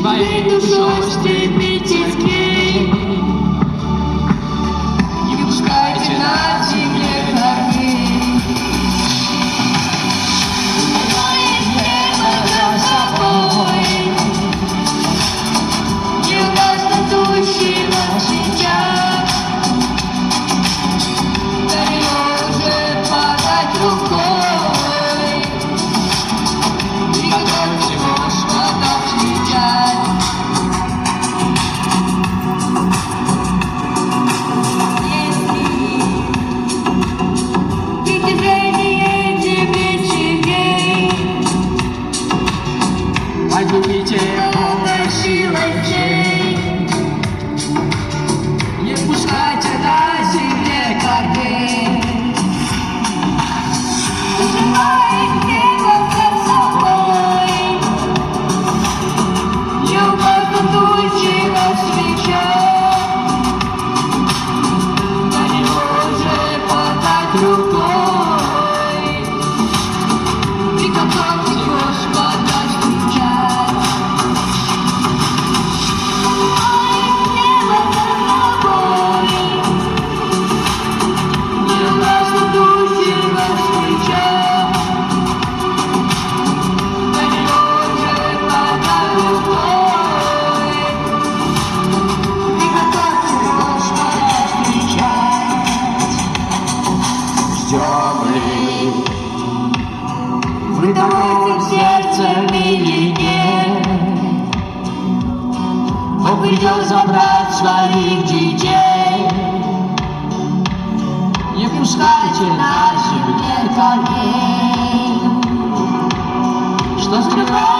своей душой стремитесь к ней. Не пускайте на земле огней. Убивает небо за собой. Не угаснет идущего сейчас. Дарья уже подать рукой. И готовьте Господа встречать. Притяжение тебе чудей. Возьмите полной силой чей. Не пускайте на земле корней. Убивает небо за собой. Не угаснет идущего свеча. На него уже подать рукой. И готовьте Господа встречать. Убивает небо за собой. Не угаснет идущего свеча. На него уже подать рукой. И готовьте Господа встречать. Ждем ли вы того сердцем или нет? Бог придет забрать своих детей. Не пускайте на земле коней, что скрывает